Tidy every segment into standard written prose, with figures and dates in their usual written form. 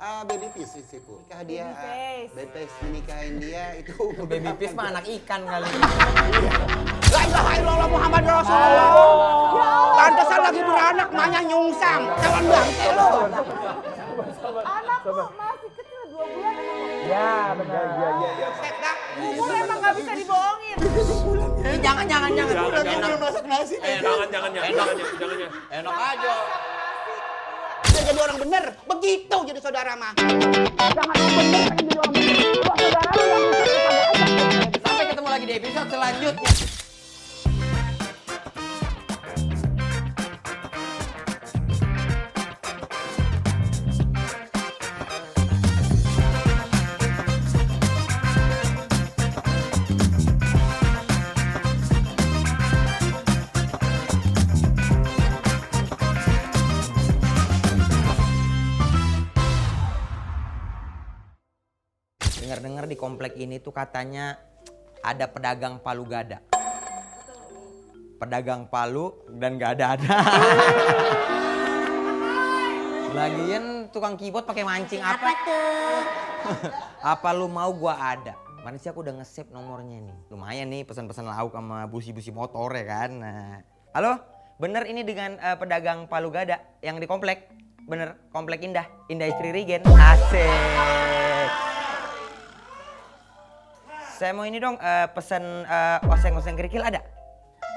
Baby Peace istriku. Nikah dia, Baby face. menikahin dia itu. Baby fish mah anak ikan kali. La ilaha illallah Muhammad Rasulullah. Pantesan lagi beranak, maknya nyungsang. Kawan bangke lo. Anakku masih kecil 2 bulan. Ya benar. Iya. Umur emang gak bisa dibohongin. Jangan. Jangan masak nasi. Jangan. Enak aja. Dia jadi orang bener, begitu jadi saudara mah. Jangan orang bener, pengen jadi orang bener. Lu saudara lu yang bisa. Sampai ketemu lagi di episode selanjutnya. Dengar-dengar di komplek ini tuh katanya ada pedagang palu gada. Pedagang palu dan gak ada. Lagian tukang keyboard pakai mancing apa tuh? Apa lu mau gua ada? Mana sih aku udah nge-save nomornya nih. Lumayan nih pesan-pesan lauk sama busi-busi motor ya kan. Nah. Halo, bener ini dengan pedagang palu gada yang di komplek? Bener, komplek Indah Istri Regen. Asik. Saya mau ini dong pesen oseng-oseng kerikil ada?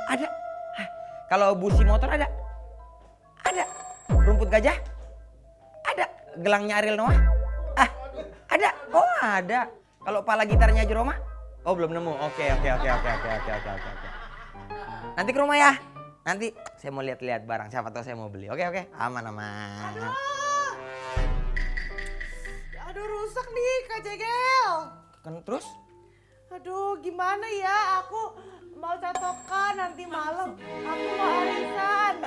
Ada. Hah, kalau busi motor ada? Ada. Rumput gajah? Ada. Gelangnya Ariel Noah? Ah, ada. Oh, ada. Kalau pala gitarnya Jeroma? Oh, belum nemu. Oke. Nanti ke rumah ya. Nanti saya mau lihat-lihat barang. Siapa tahu saya mau beli. Oke. Aman. Aduh rusak nih Kak Jegel. Kan terus? Aduh gimana ya, aku mau catokan nanti malam. Aku mau arisan.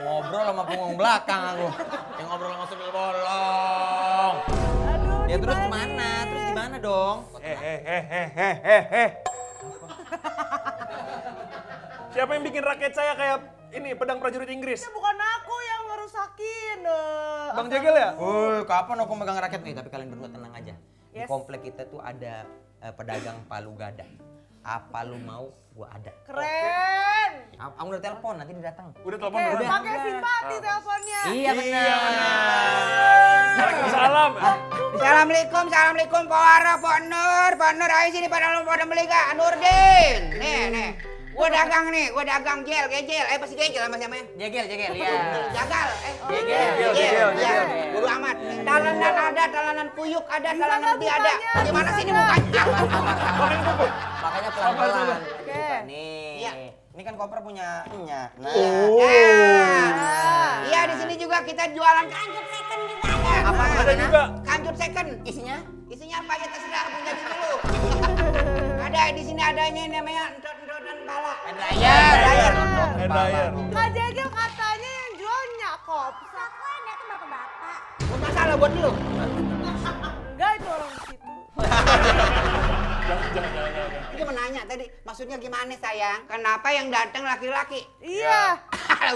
Ngobrol sama punggung belakang aku. Yang ngobrol sama sambil bolong. Aduh Ya terus gimana gimana? nih? Terus gimana dong? Siapa yang bikin raket saya kayak ini pedang prajurit Inggris? Itu bukan aku yang ngerusakin. Bang Jegel ya? Kapan aku megang raket nih? Tapi kalian berdua tenang aja. Di Yes. komplek kita tuh ada pedagang palu gada. Apa lu mau? Gua ada. Keren. Aku udah telepon, nanti dia datang. Udah telepon Oke, udah. pakai simpati teleponnya. Iya benar. Waalaikumsalam. Assalamualaikum Pak Nur, ayo sini pada beli kak, Nurdin. Nih, gua dagang gel, pasti gel sama siapa ya? Jegel, iya. Jagal, Jegel. Bodo amat. Talenan ada, talenan kuyuk ada, talenan putih ada. Gimana sih ini mukanya? Makanya pelan-pelan. Oke. Nih. Iya. Ini kan koper punya Enya. Nah. Iya, di sini juga kita jualan kancut second juga ada. Apa Ada juga. Kancut second. Isinya? Isinya apa aja terserah punya dulu. Ada di sini adanya yang namanya entot-entotan pala. Dryer. Dryer. Kak Jegel katanya yang jual nyakop. Buat masalah buat lu. Enggak itu orang di situ. Jangan. Ini menanya tadi, maksudnya gimana sayang? Kenapa yang datang laki-laki? Iya.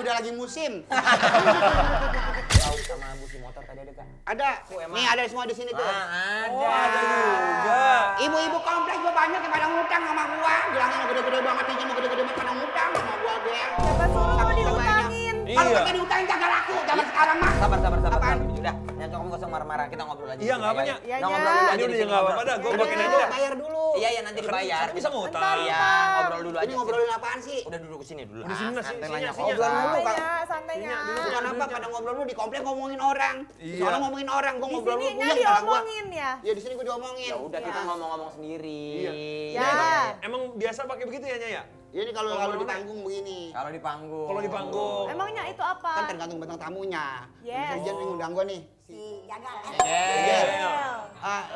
Udah lagi musim. Lauk sama busi motor tadi ada kan? Ada. emang? Nih ada semua di sini tuh. Ada. Juga. Ibu-ibu komplek gua banyak yang pada ngutang sama gua. Bilangnya gede-gede banget, pinjam gede-gede banget pada ngutang sama gua gel. Siapa suruh mau diutangin? Kalau Iya. kagak diutangin kagak laku zaman sekarang mah. Sabar. Apaan? Udah, nyatu kamu gak usah marah-marah. Kita ngobrol aja. Iya, nggak apa-apa, Nyak. Iya, Nah, ngobrol dulu Nyak. aja Ini di udah sini, nggak ngobrol. apa-apa dah, gue Udah, bagiin aja dah. bayar dulu. Iya, nanti dibayar. Kan bisa ngutang. Iya, ngobrol dulu aja. Ini ngobrolin apaan sih? Udah duduk sini dulu. Udah sini lah, Santai sini, lah, Nyak. sini, Ngobrol dulu, Kak. Santainya. Bukan apa, pada ngobrol dulu di komplek ngomongin orang. Iya. Soalnya ngomongin orang, gua Di ngobrol sini dulu Nya puyeng kepala gua. diomongin ya. Ya di sini gua diomongin. Ya udah kita ngomong-ngomong sendiri. Iya. Ya. Emang biasa pakai begitu ya, Nya ya? Ya ini kalau Kalau di mana? panggung begini. Kalau di panggung. Kalau di panggung. Emangnya itu apa? Kan tergantung bintang tamunya. Yes. Jadi ngundang gua nih. Iya.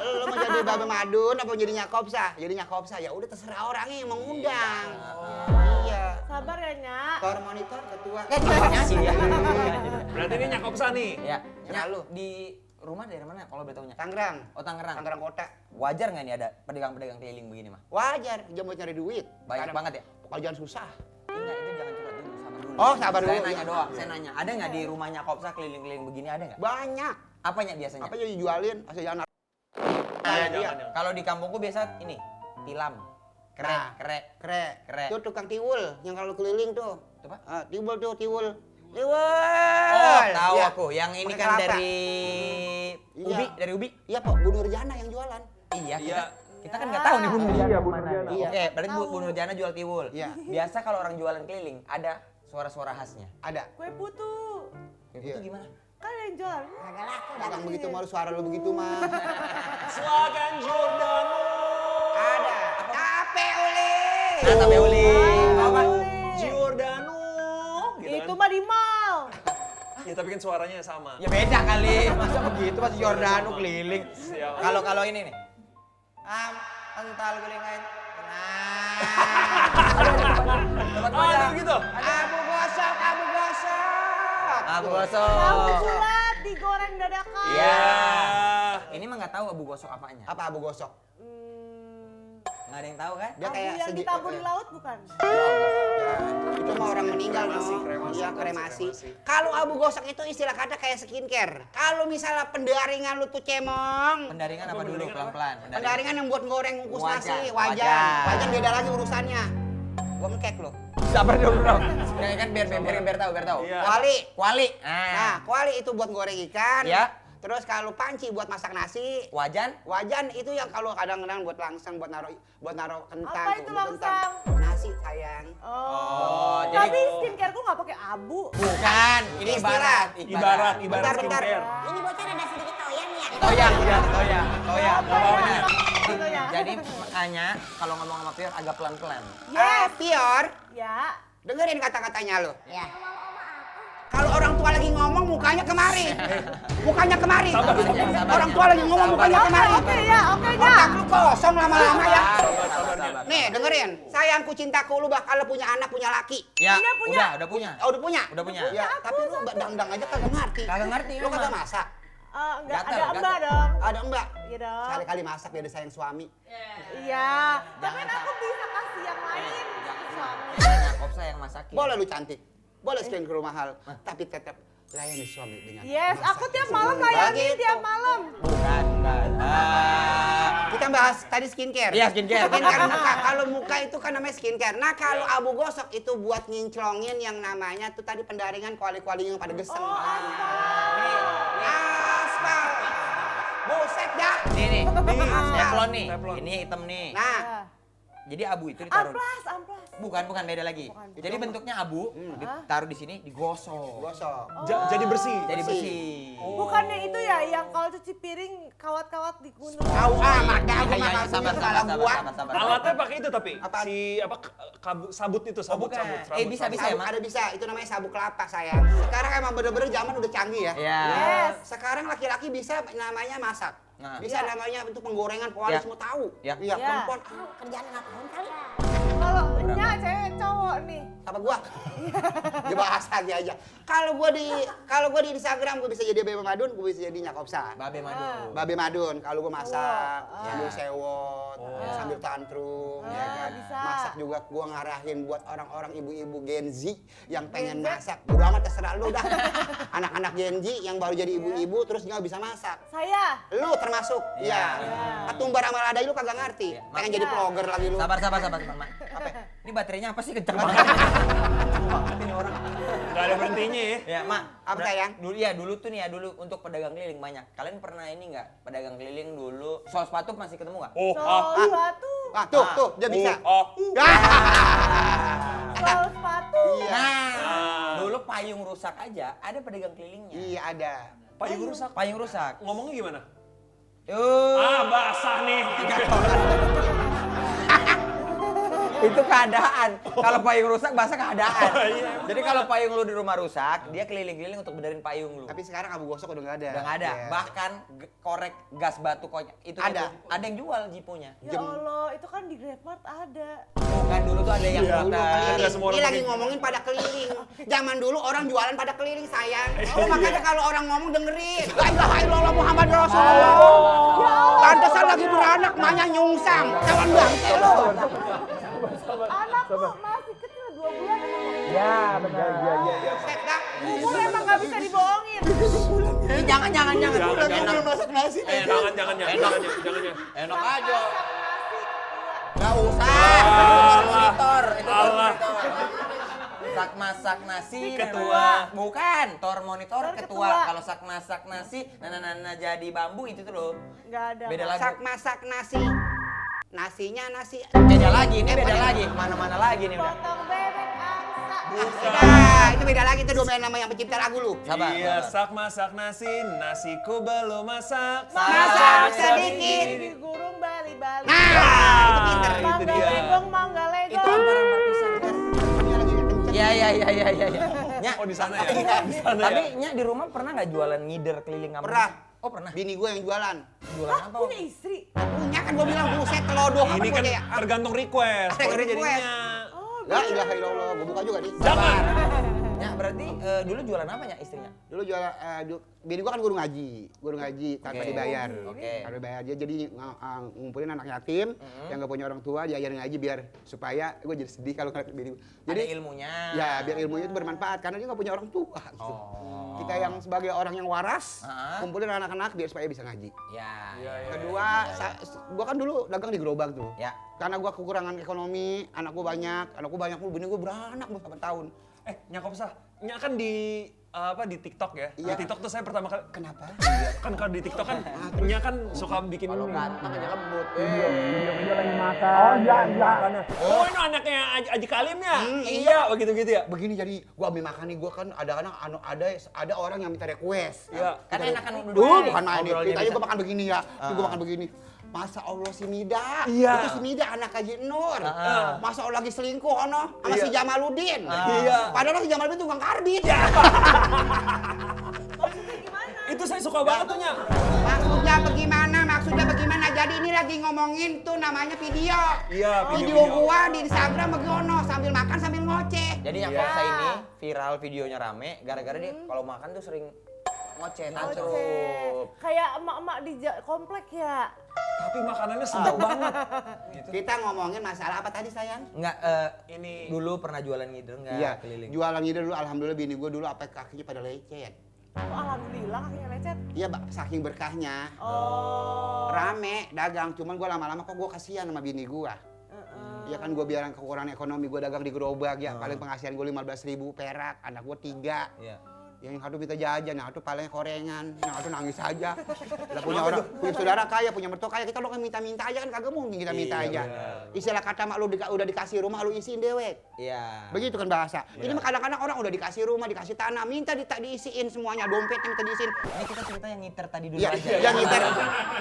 Lu mau jadi Babe Madun apa jadi Nyakopsa? Jadi Nyakopsa ya udah terserah orangnya yang mengundang. Iya. Sabar ya, Nyak. Tor monitor ketua. Iya. Berarti ini nyakopsa nih. Ya, Nyak, lu di rumah dari mana kalau boleh tahunya? Tangerang. Oh, Tangerang. Tangerang kota. Wajar nggak nih ada pedagang-pedagang keliling begini mah? Wajar, dia mau cari duit. Banyak Kadang banget ya? Pekerjaan susah. Enggak, itu jangan curhat dulu, sabar dulu. Oh, sabar Saya dulu. nanya doang, saya nanya. Ada nggak di rumahnya Kopsa keliling-keliling begini, ada nggak? Banyak. Apanya biasanya? Apa yang dijualin? Asal jangan. Jangan. Kalau di kampungku biasa ini, tilam. Nah. Krek. Krek. Itu tukang tiwul yang kalau keliling tuh. Itu Pak? Tiwul tuh, tiwul. Oh, tahu Iya. aku. Yang ini Pakai kan kelapa. dari Iya. ubi, dari ubi. Iya, Pak. Bu Nurjana yang jualan. Iya, Iya. kita kan nggak tahu nih Bu Nurjana. Iya, Bu mana. Nurjana. Iya. Oke, berarti Bu Nurjana jual tiwul. Iya. Biasa kalau orang jualan keliling ada suara-suara khasnya. Ada. Kue putu. Itu Iya. gimana? Kan ada yang jual. Dagang begitu mah suara lu begitu mah. Slagan Giordano. Ada. Tape uli. Nah, sampai uli. Apa? Giordano. Gitu Itu kan? mah di mall. Ya tapi kan suaranya sama. Ya beda kali. Masa begitu masih Giordano keliling. Siap. Kalau ini nih. Ental gulingan. Nah. Tempat Oh, ada begitu? Abu gosok, abu gosok. Abu Tahu gosok. bulat digoreng dadakan. Iya. Ah. Ini mah nggak tahu abu gosok apanya. Apa abu gosok? Nggak ada yang tahu kan? Dia Abu kayak yang ditabur di laut bukan? Ya, itu mah orang meninggal Kremasi, no. kremasi, Iya, kremasi. kremasi. Kalau abu gosok itu istilah kata kayak skincare. Kalau misalnya pendaringan lu tuh cemong, Pendaringan apa dulu? pendaringan Pelan-pelan. pendaringan yang buat goreng kukus Wajan, nasi, wajan. wajan. Wajan beda lagi urusannya. Gua mengkek lo. Sabar dulu dong. Nah, kan biar tahu. Iya. Kuali. Nah, Nah, kuali itu buat goreng ikan. Ya. Terus kalau panci buat masak nasi. wajan. Wajan itu yang kalau kadang-kadang buat langsung buat naruh kentang. Apa itu tuh, langsang? kentang. Nasi sayang. Oh. jadi- Tapi skincareku nggak pakai abu. Bukan, ini Istilah. ibarat. Ibarat Bentar. skincare. Ini bocah ada sedikit toyan ya. Toyang. Apa ya? Gitu ya. Jadi makanya kalau ngomong sama Pior agak pelan-pelan. Yes. Pior, Ya. dengerin kata-katanya lo. Ya. Kalau orang tua lagi ngomong mukanya kemari. Mukanya kemari. Sabar. Orang tua lagi ngomong mukanya Oke, kemari. oke ya, oke ya. Otak lu kosong lama-lama ya. Sabar. Nih, dengerin. Sayangku cintaku lu bakal punya anak punya laki. Ya, Punya. udah punya. Oh, udah punya? Udah punya. Ya, tapi lu dang-dang aja kagak ngerti. Kagak ngerti Lu kagak memang. masak. Enggak, Gatel, ada mbak gatel. dong. Ada mbak. Iya dong. Sekali-kali masak biar disayang suami. Iya. Tapi kan aku bisa kasih yang lain. Suami. Kopsa yang masakin. Boleh lu cantik. Boleh sekian ke rumah hal. Tapi tetap layani suami dengan Yes, masak. aku tiap malam layani Begitu. tiap malam. Bukan. Kita bahas tadi skincare. Iya, skincare. Skincare muka. Kalau muka itu kan namanya skincare. Nah, kalau abu gosok itu buat nginclongin yang namanya tuh tadi pendaringan kuali-kuali yang pada geseng. Oh, Aspal. Buset dah. Nih, teflon nih. Teflon. Ini hitam nih. Nah, Jadi abu itu ditaruh. Amplas. Bukan, beda lagi. Bukan. Jadi bentuknya abu, ditaruh di sini, digosok. gosok. Jadi bersih. Jadi Bersih. bersih. Bukannya itu ya yang kalau cuci piring kawat-kawat digunung. Tahu amat dah gua Iya, makan sabar. salah gua. Alatnya pakai itu tapi Apaan? si apa sabut itu sabut bukan. sabut. Bisa ya, Sabuk Mak? ada bisa, itu namanya sabuk kelapa sayang. Sekarang emang bener-bener zaman udah canggih ya. Iya. Yes. Sekarang laki-laki bisa namanya masak. Nah. Bisa Ya. namanya untuk penggorengan kuali Ya. semua tahu. Ya. Iya, Ya. perempuan. Kerjaan ngapain kali? Kalau nya cewek cowok nih. Apa gua? Dia bahas lagi aja. Kalau gua di Instagram gua bisa jadi Babe Madun, gua bisa jadi Nyakopsa. Babe madu. Babe Madun, kalau gua masak, Oh, sambil sewot, sambil tantrum, ya kan. bisa. Masak juga gua ngarahin buat orang-orang ibu-ibu Gen Z yang pengen Gen Z? masak. Bodo amat terserah lu dah. Anak-anak Gen Z yang baru jadi ibu-ibu terus nggak bisa masak. Saya. Lu termasuk, iya. Ketumbar sama ladai lu kagak ngerti. Iya. Pengen jadi Iya. vlogger lagi lu. Sabar, Mak. Apa? Ini baterainya apa sih kencang banget? Banget ini orang. Gak ada berhentinya ya. Ya, Mak. Apa, sayang? Dulu tuh nih ya, dulu untuk pedagang keliling banyak. Kalian pernah ini nggak? Pedagang keliling dulu, sol sepatu masih ketemu nggak? Oh, Sol sepatu. Ah, tuh, dia bisa. Sol sepatu. Iya. Nah, dulu payung rusak aja, ada pedagang kelilingnya. Iya ada. payung rusak. Payung rusak. Ngomongnya gimana? Yuh. Basah nih. Itu keadaan. Kalau payung rusak, bahasa keadaan. Jadi kalau payung lu di rumah rusak, dia keliling-keliling untuk benerin payung lu. Tapi sekarang abu gosok udah nggak ada. Udah nggak ada. Iya. Bahkan korek gas batu konyak itu Ada. Ada yang jual jiponya. Ya Allah, itu kan di Grabmart ada. Bukan dulu tuh ada yang Iya. putar. Ada Ini, semua ini orang lagi pakai. ngomongin pada keliling. Zaman dulu orang jualan pada keliling sayang. Oh, makanya kalau orang ngomong dengerin. La ilaha illallah Muhammad Rasulullah. Pantesan lagi beranak maknya nyungsang. Kawan bangke lo. Anakku masih kecil 2 bulan. Ya, benar. Set dah. Umur emang nggak bisa dibohongin. Ini jangan. Belum masak nasi. Jangan. Enak aja. Nggak usah. Monitor, itu tor Allah. monitor. Sak masak nasi, Ketua. bukan, tor monitor Tor ketua. ketua. Kalau sak masak nasi, nana jadi bambu itu tuh loh. Nggak ada. Beda lagi. Masak nasi. Nasinya nasi. Beda lagi, ini beda lagi. Mana-mana lagi nih udah. Potong bebek angsa. Nah, itu beda lagi itu domain nama yang pencipta lagu lu. Sabar. Iya, masak nasi, nasiku belum masak. Masak sedikit. Di gurung bali-bali. Nah, itu pinter. itu Mangga dia. legong, mangga Itu legong. ampar pisang kan. Iya. Nya, Oh, di sana ya? Di sana ya? tapi Nya di rumah pernah nggak jualan ngider keliling kampung? Pernah. Oh pernah. Bini gue yang jualan. Jualan Hah, apa? punya istri? Punya kan gue bilang buset telodoh apa Ini kan ya. tergantung request. Ada Kalau dia request. jadinya La ilaha illallah, gue buka juga nih. jangan. Nya berarti dulu jualan apa Nya istrinya? Dulu jual, bini gue kan guru ngaji tanpa Oke. dibayar. Oke. Tanpa dibayar dia jadi ngumpulin anak yatim yang gak punya orang tua, diajarin ngaji biar supaya gue jadi sedih kalau ngeliat bini gue. Jadi Jadi ilmunya. ya biar ilmunya itu bermanfaat karena dia gak punya orang tua. Gitu. Oh. Kita yang sebagai orang yang waras, Ah. kumpulin anak-anak biar supaya bisa ngaji. Ya. Kedua, gue kan dulu dagang di gerobak tuh. Ya. Karena gue kekurangan ekonomi, anak gue banyak mulu, bini gue beranak 8 tahun. Nyakop sah. Nya kan di di TikTok ya. Iya. Di TikTok tuh saya pertama kali Kenapa? kan kalau di TikTok kan Nya kan suka bikin Kalau ini. ganteng aja lembut. Video lagi makan. Oh iya. Oh ini anaknya Aji Kalim ya? Iya, begitu ya. Begini jadi gue ambil makan nih, gue kan ada orang yang minta request. Iya. Kan enakan Bukan main nih. Ngobrolnya Ceritanya bisa. gue makan begini ya. Gue makan begini. Masa Allah si Mida, Iya. itu si Mida anak Haji Nur. Masa Allah lagi selingkuh ono sama Iya. si Jamaluddin. Iya. Padahal si Jamaluddin tukang karbit. Itu saya suka banget tuh Nya. Maksudnya bagaimana? Jadi ini lagi ngomongin tuh namanya video. Iya, Video gua di Instagram begono sambil makan sambil ngoceh. Jadi Nya Kopsa ini viral videonya rame gara-gara dia kalau makan tuh sering ngoceh, tancap. Kayak emak-emak di komplek ya. Tapi makanannya sedap banget. Kita ngomongin masalah apa tadi sayang? Enggak, Ini dulu pernah jualan ngider enggak Iya, keliling? jualan ide dulu alhamdulillah bini gua dulu apa kakinya pada lecet. Oh, alhamdulillah kakinya lecet. Iya, saking berkahnya. Oh. Rame dagang, cuman gua lama-lama kok gua kasihan sama bini gua. Iya kan gua biaran kekurangan ekonomi, gua dagang di gerobak ya, paling penghasilan gua 15.000 perak, anak gua 3. Iya. Yang satu minta jajan, yang satu palingnya korengan, yang satu nangis aja. Lah punya saudara kaya, punya mertua kaya, kita lo kan minta-minta aja kan kagak mungkin kita minta aja. Istilah kata mak lu udah dikasih rumah lu isiin dewek. Iya. Begitu kan bahasa. Ini mah kadang-kadang orang udah dikasih rumah, dikasih tanah, minta diisiin semuanya, dompetnya minta diisiin. Ini kita cerita yang ngiter tadi dulu Iya, aja. yang ngiter.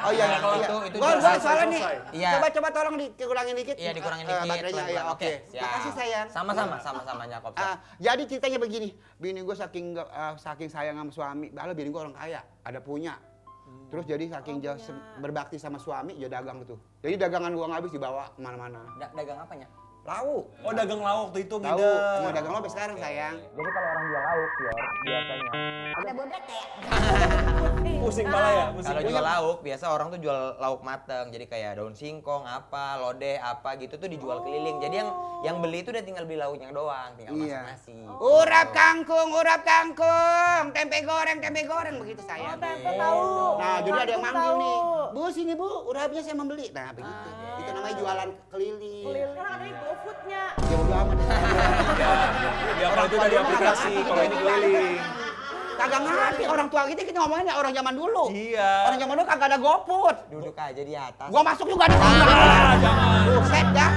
Oh iya, Kalau iya. itu Gua jelas. soalnya nih. Iya. Coba tolong dikurangin dikit. Iya, dikurangin dikit. Baterainya ya, pelan-pelan. oke. Siap. Makasih sayang. Sama-sama Nya Kopsa. Jadi ceritanya begini, bini gue saking sayang sama suami, padahal bini gue orang kaya, ada punya. Terus jadi saking berbakti sama suami, dia dagang tuh. Jadi dagangan gua nggak habis dibawa kemana-mana. Dagang apanya? Lauk. Oh dagang lauk waktu itu Tahu, ngidam. mau dagang lauk sampai sekarang sayang. Jadi kalau orang jual lauk, biasanya Ada bobrek kayak. Pusing pala ya, pusing. kalau jual lauk, biasa orang tuh jual lauk mateng. Jadi kayak daun singkong, apa, lodeh, apa gitu tuh dijual keliling. Jadi yang beli itu udah tinggal beli lauknya doang, tinggal Iya. masak nasi. Urap kangkung, tempe goreng begitu Oh, sayang. tempe tahu. Nah, jadi ada yang Kangkung manggil tahu. nih. Bu, sini Bu, urapnya saya membeli. Nah, begitu. Itu namanya jualan keliling. Keliling kan ada GoFood-nya. Ya udah amat. Ya kalau itu dari aplikasi, kalau ini keliling. Kagak ngerti orang tua kita ngomongin ya orang zaman dulu. Iya. Orang zaman dulu kagak ada GoFood. Duduk aja di atas. Gua masuk juga di sana. Jangan. Buset dah.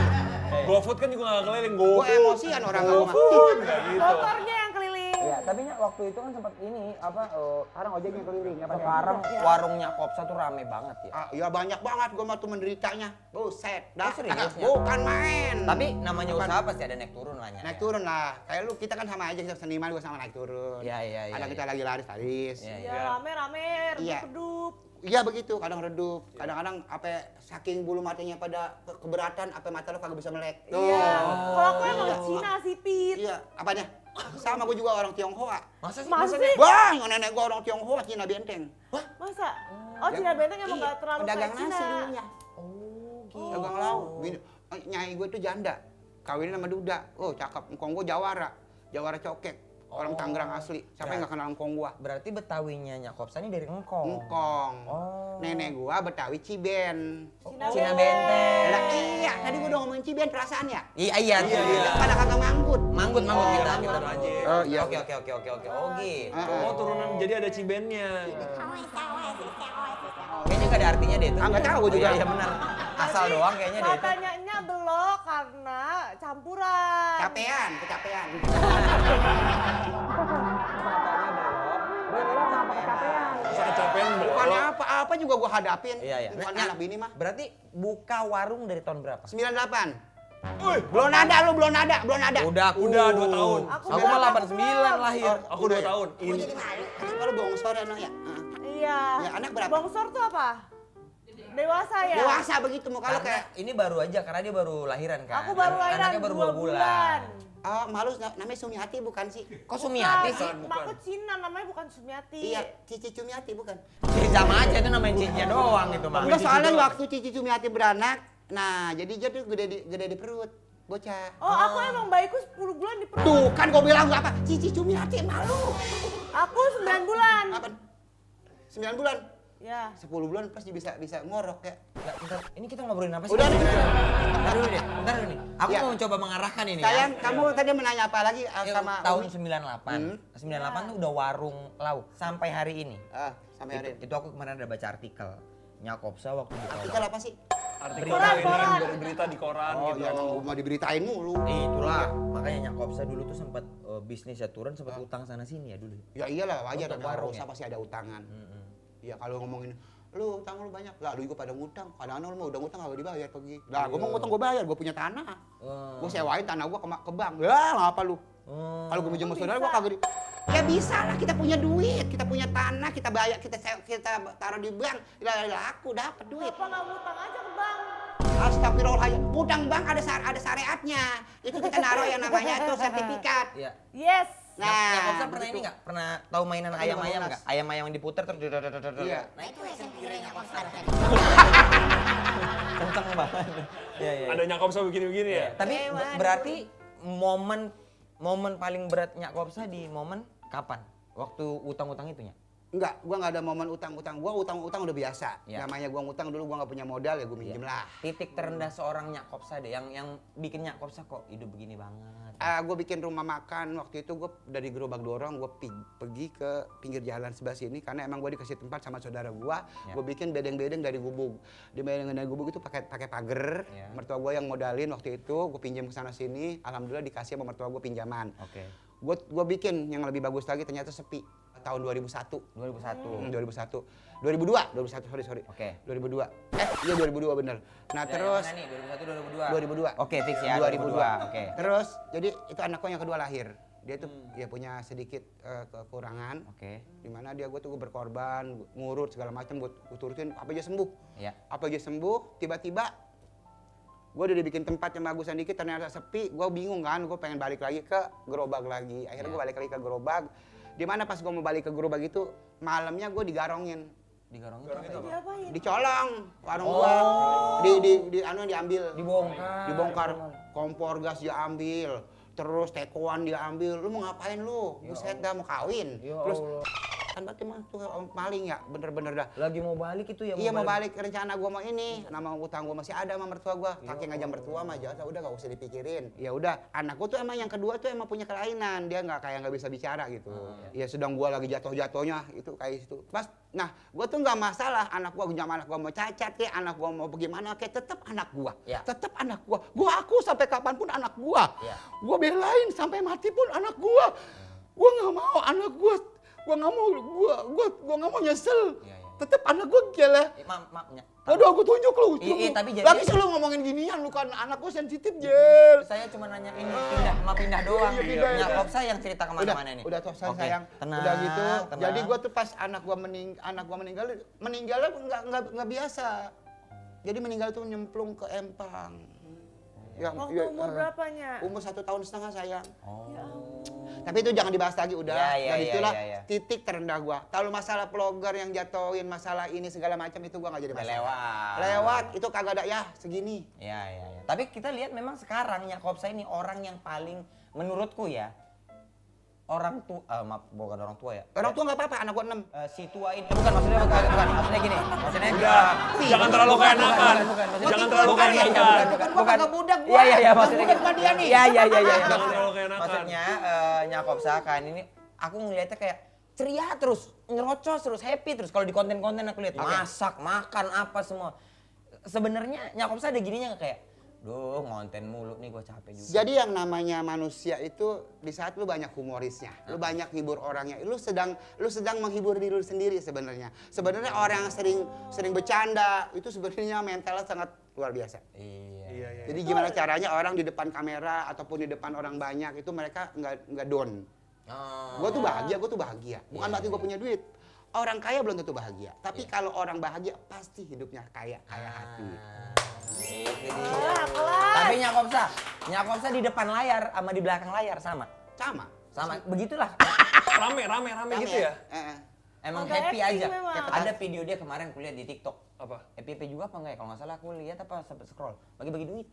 GoFood kan juga nggak keliling, Gua GoFood. emosian orang ngomong. Nggak gitu. Motornya yang keliling. Iya, tapi Nya waktu itu kan sempat ini sekarang ojeknya keliling ya. Sekarang warungnya Kopsa tuh rame banget ya. Ya banyak banget gua mah tuh menderitanya. Buset dah. Oh, serius, Nya? Bukan main. Tapi namanya Bukan. usaha pasti ada naik turun lah Nya. Naik turun lah. Kayak lu kita kan sama aja kita seniman gua sama naik turun. Iya. Ada kita lagi laris. Iya. Ya, rame-rame, Iya. redup. Iya begitu, kadang redup, kadang-kadang apa saking bulu matanya pada keberatan, apa mata lo kagak bisa melek. Tuh. Iya. Kalau aku emang Iya. Cina sipit. Iya, apanya? Sama gue juga orang Tionghoa. Masa sih? Masa sih? Bang, nenek gue orang Tionghoa, Cina Benteng. Masa? Oh, Cina Benteng emang Iya, gak terlalu pedagang kayak Cina. nasi dulunya. Dagang lauk. Nyai gue tuh janda, kawinin sama duda. Oh cakep, engkong gue jawara cokek. Orang Tangerang asli. Siapa yang nggak kenal engkong gua? Berarti Betawinya Nyak Kopsa ini dari Engkong. Engkong. Oh. Nenek gua Betawi Ciben. Cina Benteng. Lah iya, tadi gua udah ngomongin Ciben perasaan ya? Iya. Pada kagak manggut. Manggut kita. Oh iya. Oke. Oh gitu. Oh turunan jadi ada cibennya. Kayaknya nggak ada artinya deh itu. Ah, nggak tahu gua juga. Iya benar. Asal doang kayaknya deh itu. Katanya nya belok karena campuran. Kecapean. Masa kecapean Bukannya apa juga gua hadapin. Iya. Bukan Nah, anak bini mah. Berarti buka warung dari tahun berapa? 98. Wih, Belum ada. Udah 2 tahun. Aku mah 89 lahir. Aku 2 tahun. Gue jadi malu. Kalau bongsor ya, no ya. Iya. Ya, anak berapa? Bongsor tuh apa? Dewasa ya? Dewasa begitu muka lu Karena kayak ini baru aja karena dia baru lahiran kan. Aku baru lahiran Anaknya baru 2 bulan. malu namanya Sumiati bukan sih? Kok Sumiati sih? Aku Cina namanya bukan Sumiati. Iya, Cici Sumiati bukan. Sama aja itu namanya cincinnya doang gitu mah. Enggak, soalnya waktu Cici Sumiati beranak, nah jadi dia tuh gede di perut, bocah. Oh, aku emang bayiku 10 bulan di perut. Tuh kan gue bilang gua apa? Cici Sumiati malu. Aku 9 bulan. Apa? 9 bulan? Ya. 10 bulan pasti bisa ngorok ya. Bentar, ini kita ngobrolin apa sih? Udah nih. Bentar dulu nih. Aku Ya. mau mencoba mengarahkan ini Sayang, ya. kamu tadi menanya apa lagi Ya, sama tahun Umi? 98. 98 tuh udah warung lauk sampai hari ini. Sampai hari ini. Itu aku kemarin ada baca artikel. Nyak Kopsa waktu buka Artikel apa sih? Artikel Koran, ini koran. dari berita di koran Oh, gitu. ya emang mau diberitain mulu. Itulah, makanya Nyak Kopsa dulu tuh sempat bisnisnya turun, sempat utang sana sini ya dulu. Ya iyalah, wajar Untuk ada warung usaha ya? pasti ada utangan. Iya kalau ngomongin lu utang lu banyak, lah lu juga pada ngutang, kadang-kadang lu mau udah ngutang kagak dibayar pergi. Lah gua mau ngutang gua bayar, gua punya tanah. Gua sewain tanah gua ke bank. Ya ngapa lu? Kalau gua minjem sama saudara gua kagak di. Ya bisa lah, kita punya duit, kita punya tanah, kita bayar, kita taruh di bank, laku dapat duit. Kenapa nggak ngutang aja ke bank? Astagfirullahaladzim, utang bank ada syariatnya. Itu kita naruh yang namanya itu sertifikat. Iya. Yes. Nyak Kopsa pernah begitu. ini nggak? Pernah tahu mainan ayam-ayam Lunas. nggak? Ayam-ayam yang diputer terus Iya. Nah itu yang pikirannya konstan. kenceng banget. Iya. Ada nyakop sama begini-begini ya? Tapi berarti momen paling berat Nyak Kopsa di momen kapan? Waktu utang-utang itu Nyak? Enggak, gua nggak ada momen utang-utang. Gua utang-utang udah biasa. Ya. Namanya gua ngutang dulu, gua nggak punya modal ya gua minjem lah. Titik terendah seorang Nyak Kopsa deh, yang bikin Nyak Kopsa kok hidup begini banget. Gue bikin rumah makan waktu itu, gue dari gerobak dorong gue pergi ke pinggir jalan sebelah sini karena emang gue dikasih tempat sama saudara gue. Ya. Gue bikin bedeng-bedeng dari gubuk. Di bedeng dari gubuk itu pakai pagar. Ya. Mertua gue yang modalin waktu itu, gue pinjam ke sana sini. Alhamdulillah dikasih sama mertua gue pinjaman. Oke. Gue bikin yang lebih bagus lagi, ternyata sepi. Tahun 2001. 2001. 2001. 2002. Sorry. Oke. 2002. Iya 2002 bener. Nah terus. Yang mana nih? 2001 2002. 2002. Oke, fix ya. 2002. Oke. Terus jadi itu anakku yang kedua lahir. Dia tuh ya punya sedikit kekurangan. Oke. Dimana dia gue berkorban, ngurut segala macam buat gue turutin apa aja sembuh. Ya. Apa aja sembuh, tiba-tiba gue udah dibikin tempat yang bagusan dikit ternyata sepi. Gue bingung kan, gue pengen balik lagi ke gerobak lagi. Akhirnya gue balik lagi ke gerobak. Dimana pas gue mau balik ke gerobak itu malamnya gue digarongin. Digarongin Diapain? Dicolong warung gua. Diambil. Dibongkar. Kompor gas diambil. Terus tekoan diambil. Lu mau ngapain lu? Buset dah mau kawin. Terus kan berarti mah tuh maling ya, bener-bener dah. Lagi mau balik itu ya? Iya mau balik, rencana gua mau ini, nama utang gua masih ada sama mertua gua. Kaki ngajak mertua mah jasa udah gak usah dipikirin. Ya udah, anakku tuh emang yang kedua tuh emang punya kelainan, dia nggak bisa bicara gitu. Ya sedang gua lagi jatuh-jatuhnya itu kayak itu. Pas, nah gua tuh nggak masalah anak gua mau cacat kayak anak gua mau bagaimana kayak tetap anak gua, tetap anak gua. Gua aku sampai kapanpun anak gua. Gua belain sampai mati pun anak gua. Gua nggak mau anak gua. Gua nggak mau nyesel. Tetep anak gua gila. Maafnya. Aduh aku tunjuk lu. Tapi jadi lagi selalu ngomongin ginian lu kan anak gua sensitif Jel. saya cuma nanya ini pindah doang. Nyak Kopsa yang cerita kemana-mana nih. Udah toh Oke, sayang. tenang, Udah gitu. tenang. Jadi gua tuh pas anak gua meninggalnya nggak biasa. Jadi meninggal tuh nyemplung ke empang. Waktu umur berapanya? Umur 1,5 tahun sayang. Ya ampun. Tapi itu jangan dibahas lagi udah. Ya, Dan itulah ya. titik terendah gua. Kalau masalah vlogger yang jatuhin masalah ini segala macam itu gua nggak jadi masalah. Lewat itu kagak ada ya segini. Ya. Tapi kita lihat memang sekarang Nyak Kopsa ini orang yang paling menurutku ya orang tua, maaf bukan orang tua ya. Orang tua nggak apa-apa, anak gua 6. Si tua ini, bukan maksudnya bukan, maksudnya gini, maksudnya Udah, jangan terlalu keenakan. Jangan terlalu keenakan. Gua kagak budak gua. Iya, maksudnya budak sama dia nih. Iya. Jangan terlalu keenakan. Maksudnya Nyakopsa kan ini aku ngeliatnya kayak ceria terus, nyerocos terus, happy terus. Kalau di konten-konten aku lihat masak, makan apa semua. Sebenarnya Nyakopsa ada gininya nggak kayak, duh ngonten mulu nih gue capek juga. Jadi yang namanya manusia itu di saat lu banyak humorisnya, lu banyak hibur orangnya, lu sedang menghibur diri lu sendiri sebenarnya. Sebenarnya orang yang sering bercanda itu sebenarnya mentalnya sangat luar biasa. Iya. Jadi gimana caranya orang di depan kamera ataupun di depan orang banyak itu mereka nggak down. Gue tuh bahagia. Bukan berarti gue punya duit. Orang kaya belum tentu bahagia. Tapi kalau orang bahagia pasti hidupnya kaya hati. Itu dia. Tapi Nyakopsa di depan layar sama di belakang layar sama. Sama. Begitulah. Rame gitu ya? Emang Agak happy acting aja. memang. Ada video dia kemarin kulihat di TikTok. Apa? Happy juga apa enggak ya? Kalau nggak salah aku lihat apa sempet scroll. Bagi-bagi duit.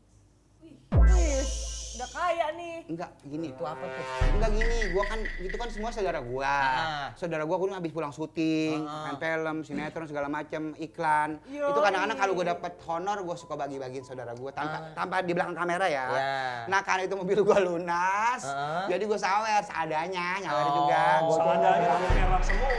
Wih, udah kaya nih. Enggak, gini. Itu apa tuh? Enggak gini, gua kan itu kan semua saudara gua. Saudara gua kan habis pulang syuting, main film, sinetron segala macam, iklan. Yoi. Itu kadang-kadang kalau gua dapet honor gua suka bagi-bagiin saudara gua tanpa di belakang kamera ya. Nah, karena itu mobil gua lunas, jadi gua sawer seadanya, nyawer juga. Gua Seadanya lampu merah semua.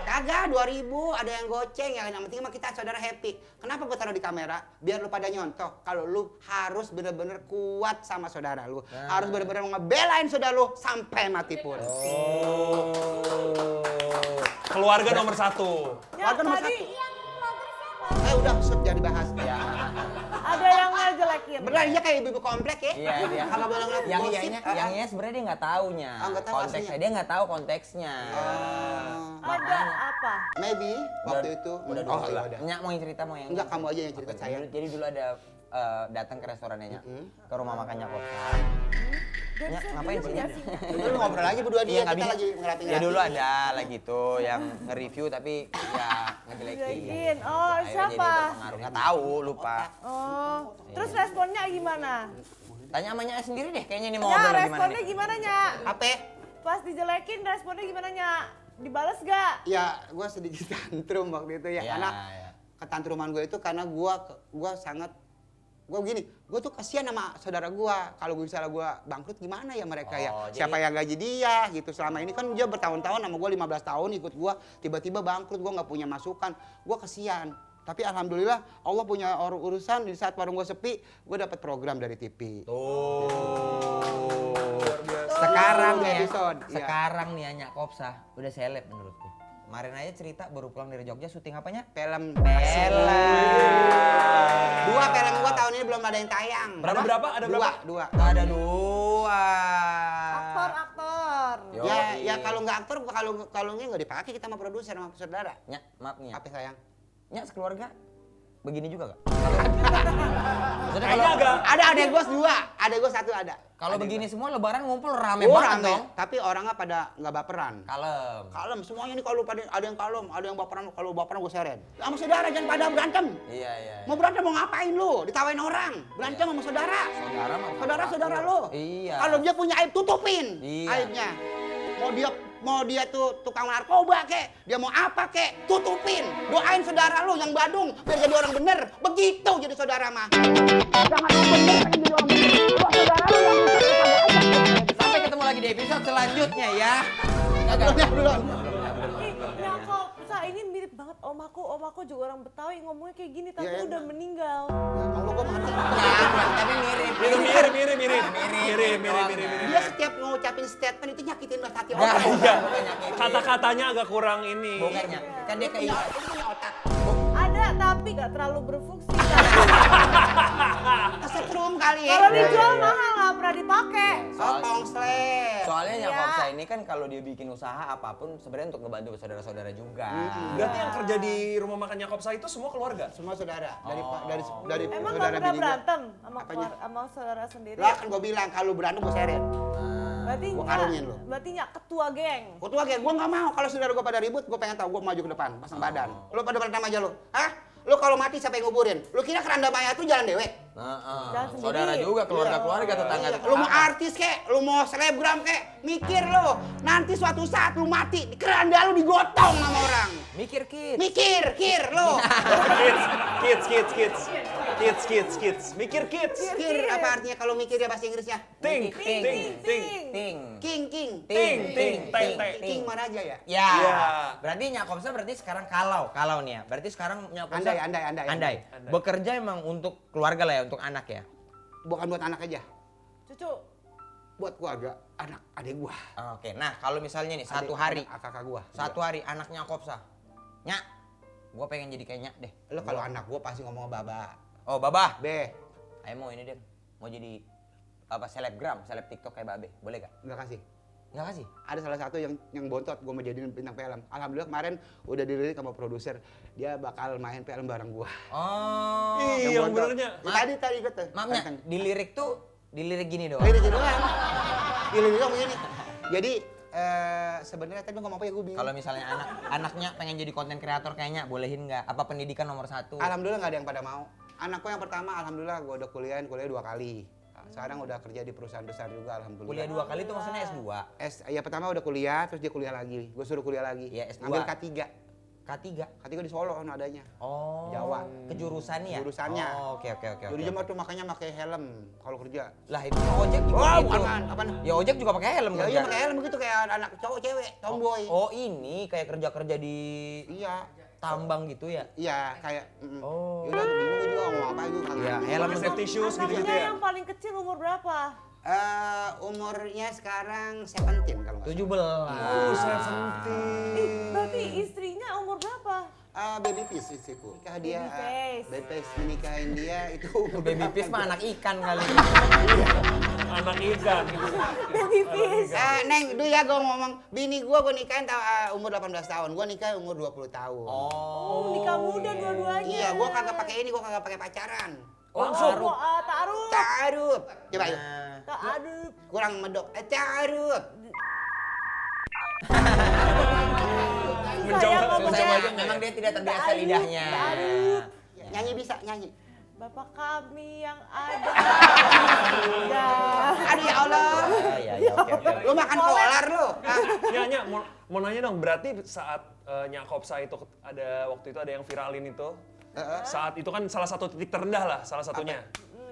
kagak 2000 ada yang goceng ya, yang penting mah kita saudara happy. Kenapa gua taruh di kamera? Biar lu pada nyontoh kalau lu harus bener-bener kuat sama saudara lu. Harus bener-bener ngebelain saudara lu sampai mati pun. Keluarga nomor 1. Ya, Keluarga nomor tadi Udah jangan dibahas. ada yang ngejelekin. Benar dia kayak ibu-ibu komplek ya. Iya. Kalau boleh ngeliat Yang gosip, ianya sebenarnya dia nggak taunya. nggak tahu Konteksnya aslinya. dia nggak tahu konteksnya. Ada apa? maybe waktu itu. Udah Oh dulu iya lah. udah. Nyak mau yang cerita mau yang Enggak, kamu aja yang cerita Oke, saya. Jadi dulu ada datang ke restorannya Nyak. Ke rumah makan Nyakopsa. Dan Nyak saya ngapain dulu sih punya Nyak? sih. Dulu ngobrol lagi berdua dia, Iya, nggak kita bisa. lagi ngerapin. Ya dulu ada lagi tuh yang nge-review tapi ya ngejelekin. Ngejelekin. Oh, Akhirnya siapa? jadi berpengaruh. Nggak tahu, lupa. Oh, terus responnya gimana? Tanya sama Nyak sendiri deh, kayaknya ini mau Ya, ngobrol gimana responnya nih. gimana, Nyak? Apa? Pas dijelekin, responnya gimana, Nyak? Dibales gak? Ya, gue sedikit tantrum waktu itu ya, Ya, karena ya. ketantruman gue itu karena gue sangat gini, gue tuh kasihan sama saudara gue. Kalau misalnya gue bangkrut gimana ya mereka ya? Oh, Siapa jadi- yang gaji dia gitu? Selama ini kan dia bertahun-tahun sama gue 15 tahun ikut gue, tiba-tiba bangkrut, gue nggak punya masukan, gue kasihan. Tapi alhamdulillah Allah punya urusan di saat warung gue sepi, gue dapat program dari TV. Sekarang Nih ya, episode. Iya. Sekarang nih ya Nyakopsa udah seleb menurutku. Kemarin aja cerita baru pulang dari Jogja syuting apanya? Film. Film. Dua film gua tahun ini belum ada yang tayang. Ada berapa? Ada berapa? Dua. Ada dua. Aktor. Yo, Ya iya. kalau nggak aktor, kalau nggak dipakai kita sama produser sama saudara. Nyak, maaf nih. Apa sayang? Nyak sekeluarga begini juga gak? Maksudnya Kayaknya kalau agak Ada gua dua, ada gua satu ada. kalau Ada begini gua. semua lebaran ngumpul rame Oh, banget rame. dong. Tapi orangnya pada nggak baperan. Kalem. Kalem semuanya nih, kalau pada ada yang kalem, ada yang baperan. Kalau baperan gua seret. Sama saudara jangan pada berantem. Iya. Mau berantem mau ngapain lu? Ditawain orang. Berantem sama saudara. Saudara lu. Iya. Kalau dia punya aib tutupin Iya. aibnya. Mau dia tuh tukang narkoba kek, dia mau apa kek, tutupin. Doain saudara lu yang Badung biar jadi orang bener. Begitu jadi saudara mah. Jangan orang bener pengen jadi orang bener. Doa saudara lu yang Sampai ketemu lagi di episode selanjutnya ya. belum. Ih, Nyakopsa ini mirip banget om aku juga orang Betawi ngomongnya kayak gini tapi Iya, udah emang. meninggal. Allah gua mati. Tapi mirip. mirip. Dia setiap ngucapin statement itu nyakitin banget hati Nah, orang. iya, makanya kayak Kata-katanya agak kurang ini. Bukannya, kan dia kayak Dia punya otak. Ada tapi gak terlalu berfungsi. Kesetrum kali ya. Kalau dijual mahal nggak pernah dipakai. Oh, kongslet. Soalnya Iya. Nyakopsa ini kan kalau dia bikin usaha apapun sebenarnya untuk ngebantu saudara-saudara juga. Berarti yang kerja di rumah makan Nyakopsa itu semua keluarga? Semua saudara dari Emang saudara gak pernah bini gua. berantem sama Apanya? sama saudara sendiri? Lah kan gua bilang kalau berantem gua seret. Berarti Gua karungin lu. berarti Nyak ketua geng. Ketua geng, gua nggak mau kalau saudara gua pada ribut, gua pengen tahu, gua maju ke depan, pasang badan. Lu pada berantem aja lu. Hah? Lu kalau mati siapa yang nguburin? Lu kira keranda mayat tuh jalan dewek? Jangan sendiri. Saudara juga, keluarga-keluarga, tetangga. Lu mau artis kek, lu mau selebgram kek, mikir lu. Nanti suatu saat lu mati, keranda lu digotong sama orang. Mikir kids. Mikir, kir lu. Kids. Mikir kids. Kir apa artinya kalau mikir ya bahasa Inggrisnya? Think. Ting. King. King mana aja ya? Ya. Iya. Berarti Nyakopsa berarti sekarang kalau nih ya. Berarti sekarang Nyakopsa Andai. Bekerja emang untuk keluarga lah ya, untuk anak ya. Bukan buat anak aja, Cucu. buat keluarga, anak adik gua. Oke, nah kalau misalnya nih satu Adik, hari, anak kakak gua. satu hari anak Nyakopsa, Nyak, gua pengen jadi kayak Nyak deh. Lu kalau anak gua pasti ngomong baba. Oh Babah, Be, ayo mau ini deh, mau jadi apa selebgram, seleb TikTok kayak Babe, boleh gak? enggak kasih. Nggak kasih? Ada salah satu yang bontot gua mau jadiin bintang film. Alhamdulillah kemarin udah dilirik sama produser, dia bakal main film bareng gua. Oh, Iya, yang bontot. benernya. Tadi ikut tuh. maaf Nyak, dilirik gini doang. Lirik doang. Lirik doang begini. Jadi sebenarnya tadi lu ngomong apa ya gua bingung. Kalau misalnya anaknya pengen jadi konten kreator kayaknya bolehin nggak? Apa pendidikan nomor 1? Alhamdulillah nggak ada yang pada mau. Anakku yang pertama alhamdulillah gua udah kuliah 2 kali. Sekarang udah kerja di perusahaan besar juga alhamdulillah. Kuliah 2 kali itu maksudnya S2? Ya pertama udah kuliah, terus dia kuliah lagi. Gue suruh kuliah lagi. Iya, S2. Ambil K3. K3? K3 di Solo kan adanya. Oh, Jawa. Kejurusannya ya? Jurusannya. Oh, oke. Jadi jam tuh makanya pakai helm kalau kerja. Lah itu ojek juga Oh, gitu. apaan? Ya ojek juga pakai helm Ya kerja. iya pakai helm gitu kayak anak cowok cewek, tomboy. Oh ini kayak kerja-kerja di Iya. tambang gitu ya? Iya, kayak Oh. Yaudah bingung gue juga ngomong apa itu kagak. Iya, ngerti. helm Pakai safety shoes gitu-gitu Anaknya ya. yang paling kecil umur berapa? Umurnya sekarang 17 kalau nggak 17. Berarti istrinya umur berapa? Baby Peace istriku. Nikah dia, Baby face. Baby Face menikahin dia itu Baby fish mah anak ikan kali. Anak ikan. Baby fish. Neng, dulu ya gue ngomong, bini gue nikahin umur 18 tahun, gue nikah umur 20 tahun. Oh, nikah muda dua-duanya. Iya, gue kagak pakai ini, gue kagak pakai pacaran. Langsung. Ta'aruf. Ta'aruf. Coba yuk, Nah, Ta'aruf. kurang medok. Ta'aruf. Saya susah ngomong banget, memang dia tidak terbiasa Ta'aruf, lidahnya. ta'aruf. Nyanyi bisa, nyanyi. Bapak kami yang ada. Ya. Aduh ya Allah. Iya, oke. Lu makan kolar lu. Nya, mau nanya dong, berarti saat Nyakopsa itu waktu itu ada yang viralin itu, saat itu kan salah satu titik terendah lah, salah satunya.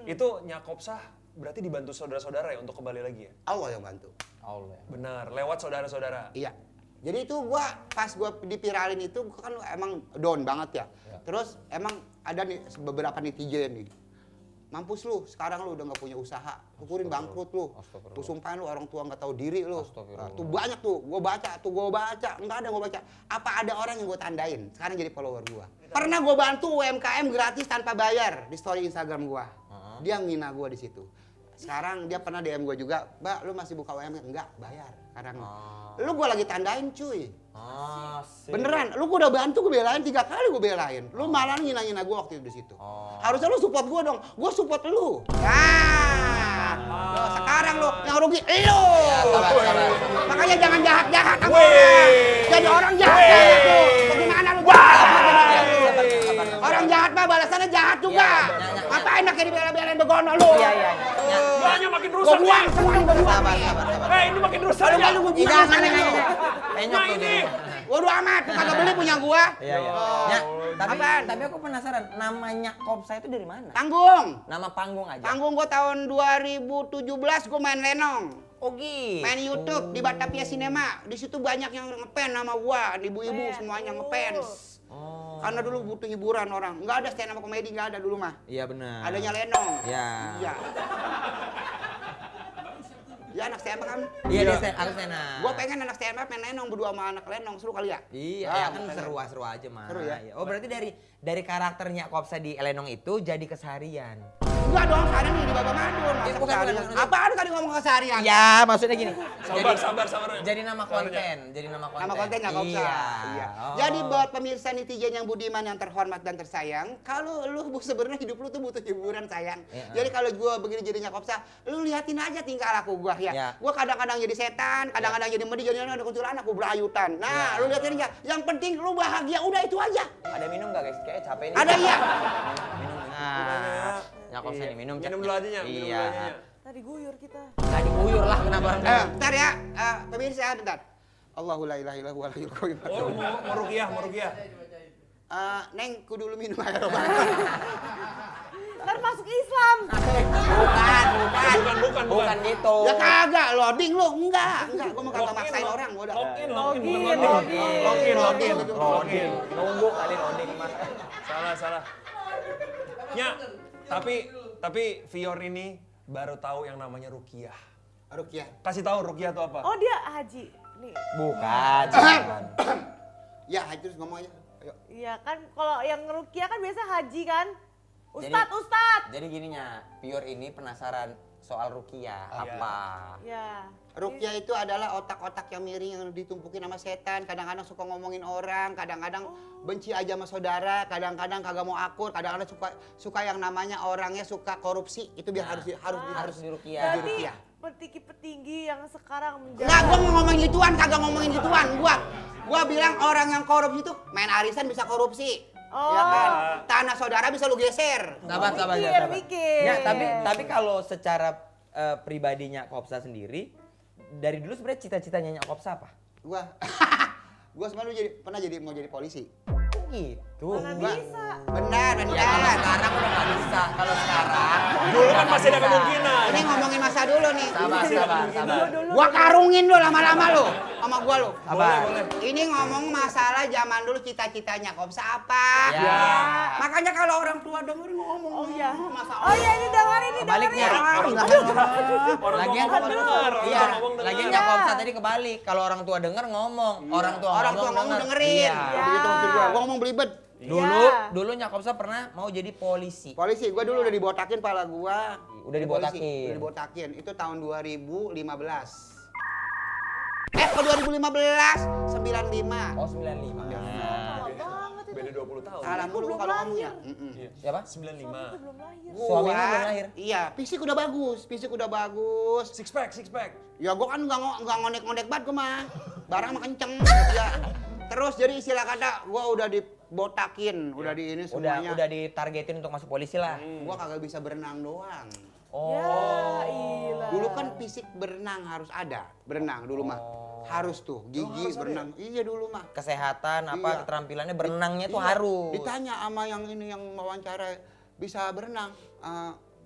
Itu Nyakopsa berarti dibantu saudara-saudara ya untuk kembali lagi ya? Allah yang bantu. Allah. Benar, lewat saudara-saudara. Iya. Jadi itu pas gua dipiralin itu gua kan emang down banget ya. Terus emang ada nih beberapa netizen nih. Mampus lu, sekarang lu udah nggak punya usaha. Syukurin bangkrut lu. Lu sumpahin lu orang tua nggak tahu diri lu. Nah, tuh banyak tuh, gua baca. Enggak ada gua baca. Apa ada orang yang gua tandain? Sekarang jadi follower gua. Pernah gua bantu UMKM gratis tanpa bayar di story Instagram gua. Dia ngina gua di situ. Sekarang dia pernah DM gua juga, "Mbak, lu masih buka UMKM?" Enggak, bayar. Sekarang lu gua lagi tandain cuy. Beneran, lu gua udah bantu gua belain 3 kali gua belain. Lu malah ngina-ngina gua waktu itu di situ. Harusnya lu support gua dong. Gua support lu. Nah, lo sekarang lu yang rugi lu. Sabar. Makanya jangan jahat-jahat sama orang. Jadi orang jahat tuh. Bagaimana lu jahat? Orang jahat mah balasannya jahat juga. Ngapain makin dibela-belain begono lu? Iya. Banyak makin Gua rusak buang nih. semuanya gua buang. Sabar. Ini makin rusak ya. Kalau gua buang Jangan, sana lu. Penyok tuh ini. dia. Waduh amat, lu kagak beli punya gua. Iya. Nyak, tapi aku penasaran, namanya Kopsa itu dari mana? Tanggung. Nama panggung aja. Panggung gua tahun 2017 gua main lenong. Oh gitu. Main YouTube di Batavia Cinema. Di situ banyak yang ngepen sama gua, ibu-ibu semuanya ngefans. Karena dulu butuh hiburan orang. Enggak ada stand up komedi, enggak ada dulu mah. Iya benar. Adanya lenong. Iya. Iya. Ya anak stand up kan. Iya dia harus enak. Gua pengen anak stand up main lenong berdua sama anak lenong, seru kali ya? Iya, Ah, ya kan pengen. seru aja mah. Seru ya? Oh berarti dari karakternya Kopsa di Elenong itu jadi keseharian. Enggak dong, seharian di Baba Madun. Masa bukan, keseharian? bukan. Apaan tadi ngomong keseharian? Ya, maksudnya gini. Sabar. Jadi nama konten, Nama konten Nyakopsa. Iya. Oh. Jadi buat pemirsa netizen yang budiman yang terhormat dan tersayang, kalau lu sebenarnya hidup lu tuh butuh hiburan sayang. Iya. Jadi kalau gua begini jadi Nyakopsa, lu liatin aja tingkah laku gua ya. Iya. Gua kadang-kadang jadi setan, kadang-kadang jadi medi, jadi ada kuntilanak, gua berayutan. Nah, Iya. lu liatin aja. Yang penting lu bahagia, udah itu aja. Ada minum nggak guys? Kayaknya capek nih. Ada iya. Minum. Nah, Nyakopsa nih minum. Minum dulu aja, Nyak. Minum Iya. dulu aja, Nyak. Tadi guyur kita. Nggak diguyur lah kenapa? Bentar ya, pemirsa bentar. Allahu la ilaha illa huwal hayyul qayyum. Oh, mau ruqyah. Neng, ku dulu minum air obat. Ntar masuk Islam. Bukan. Bukan gitu. Ya kagak, loading lu. Enggak. Gua mau kagak maksain orang, gua udah. Login. Nunggu kali loading mas. Salah. Nya, tapi Vior ini baru tahu yang namanya ruqyah. Ruqyah. Kasih tahu ruqyah itu apa? Oh dia haji. Nih. Bukan. Ya, terus ngomong aja. Ayo. Iya kan kalau yang ngerukia kan biasa haji kan. Jadi- Ustad. Jadi gininya, Pior ini penasaran soal ruqyah apa? Ya. Ruqyah itu adalah otak-otak yang miring yang ditumpukin sama setan. Kadang-kadang suka ngomongin orang, kadang-kadang benci aja sama saudara, kadang-kadang kagak mau akur, kadang-kadang suka yang namanya orangnya suka korupsi. Itu biar harus diruqyah. Jadi petinggi-petinggi yang sekarang menjadi. Enggak, gua mau ngomongin gituan, kagak ngomongin gituan. Gua bilang orang yang korupsi itu main arisan bisa korupsi. Oh. Ya kan? Tanah saudara bisa lu geser. Sabar. Mikir. Ya, tapi kalau secara pribadinya Nyakopsa sendiri, dari dulu sebenarnya cita-citanya Nyakopsa apa? Gua sebenarnya mau jadi polisi. Gitu. Mana bisa. Benar. Ya kalau sekarang udah nggak bisa. Kalau sekarang Dulu kan masih ada kemungkinan. Ini ngomongin masa dulu nih. Sabar. Gua karungin lu lama-lama lu sama gua lu. Boleh. Ini ngomong masalah zaman dulu cita-citanya Kopsa apa? Ya. Makanya kalau orang tua dengerin ngomong. Oh iya. Masa Oh iya ini dengerin ini Kebaliknya. dengerin. Lagian dengar. iya, lagian Nyakopsa tadi kebalik. Kalau orang tua denger ngomong, orang tua ngomong dengerin. Iya. Begitu maksud gua. Gua ngomong belibet. Dulu Nyakopsa pernah mau jadi polisi. Polisi, gua dulu udah dibotakin pala gua. Udah dibotakin. Polisi, udah dibotakin. Itu tahun 2015. Kok 2015? 95. Oh 95. Beda 20 tahun. Salam dulu Belum kalau ngomong ya. lahir. Siapa? 95. Belum lahir. Suamimu belum lahir? Iya, fisik udah bagus. Six pack. Ya gua kan nggak ngonek-ngonek banget gua mah. Barang mah kenceng. Ya. Terus jadi istilah kata gua udah dibotakin, udah di ini semuanya. Udah ditargetin untuk masuk polisi lah. Gua kagak bisa berenang doang. Oh. Ya ilah. Dulu kan fisik berenang harus ada. Berenang dulu mah. Harus tuh, gigi berenang. Iya dulu mah. Kesehatan apa Iya. keterampilannya berenangnya tuh Iya. harus. Ditanya sama yang ini yang wawancara bisa berenang.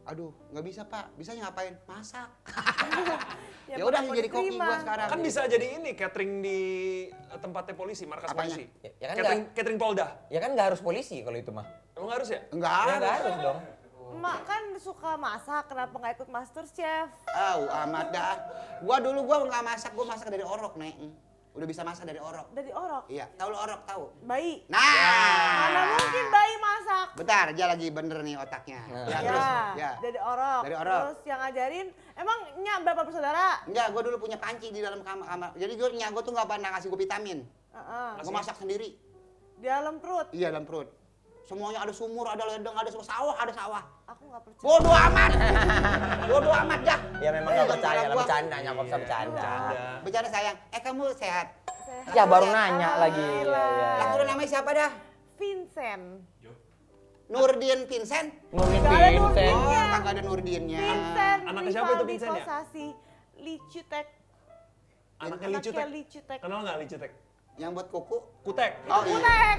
Aduh, nggak bisa Pak. Bisanya ngapain? Masak. Ya, Ya udah mau jadi koki diterima. gua sekarang. Kan bisa jadi ini catering di tempatnya polisi, markas Apanya? polisi. Ya kan Catering Polda. Ya kan nggak harus polisi kalau itu mah. Emang harus ya? Enggak Ya ada. nggak harus dong. Emak kan suka masak, kenapa nggak ikut MasterChef? Amat dah. Gua nggak masak, gua masak dari orok, Nek. Udah bisa masak dari orok. Dari orok, Iya, tahu lo orok tahu? bayi. Nah. Mana mungkin bayi masak? Bentar, dia lagi bener nih otaknya. Ya, terus, ya. Dari orok. Dari orok. Terus yang ngajarin, emang Nyak berapa bersaudara? Enggak, gua dulu punya panci di dalam kamar. Jadi gua tuh nggak pernah ngasih gua vitamin. Gua masak sendiri. Di dalam perut. Iya, dalam perut. Semuanya ada sumur, ada ledeng, ada sawah, ada sawah. Aku nggak percaya. Bodoh amat. Bodoh amat dah. Ya memang nggak percaya lah, Gua. bercanda Nyakopsa bercanda. Bercanda sayang. Kamu sehat? Sehat. Ya baru nanya lagi. Iya. Lah udah namanya siapa dah? Vincent. Nurdin Vincent? Nurdin Nggak ada Vincent. Nurdin. Oh, kagak ada Nurdinnya. Vincent. Anaknya siapa itu Rivaldi Vincent ya? Kosasi. Licutek. Anaknya Anaknya Licutek. Licutek. Kenal nggak Licutek? Yang buat kuku? Kutek. Oh iya. Kutek.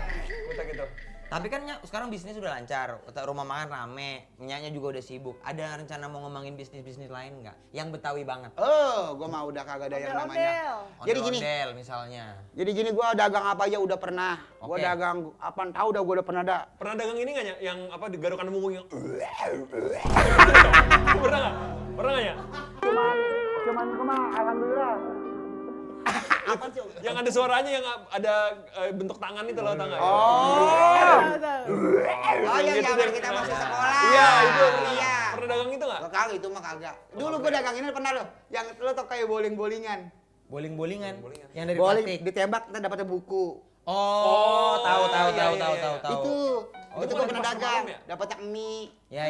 Kutek itu. Tapi kan sekarang bisnis udah lancar, rumah makan rame, Nyaknya juga udah sibuk. Ada rencana mau ngembangin bisnis-bisnis lain nggak? Yang Betawi banget. Gua mah udah kagak ada yang namanya. Ondel-ondel. Jadi gini. Ondel-ondel misalnya. Jadi gini, gua dagang apa aja udah pernah. Gua Oke. dagang apaan tahu udah gua udah pernah dah. Pernah dagang ini nggak ya? Yang apa di garukan munggung yang Pernah nggak? Pernah nggak ya? Cuman mah alhamdulillah. Apaan sih? Yang ada suaranya yang ada bentuk tangan itu loh, tau nggak? Oh Tahu. iya, Gitu zaman deh. kita masih sekolah. Iya, itu. Iya. pernah dagang itu nggak? Gak kagak itu mah kagak. Dulu gua dagang ini pernah loh. Yang lo tau kayak bowling-bowlingan. Bowling-bowlingan. Yang dari Bowling plastik. ditembak kita dapatnya buku. Oh, tahu. iya. Itu itu gua di pernah pasar dagang. malam ya? Dapatnya mie. Ya.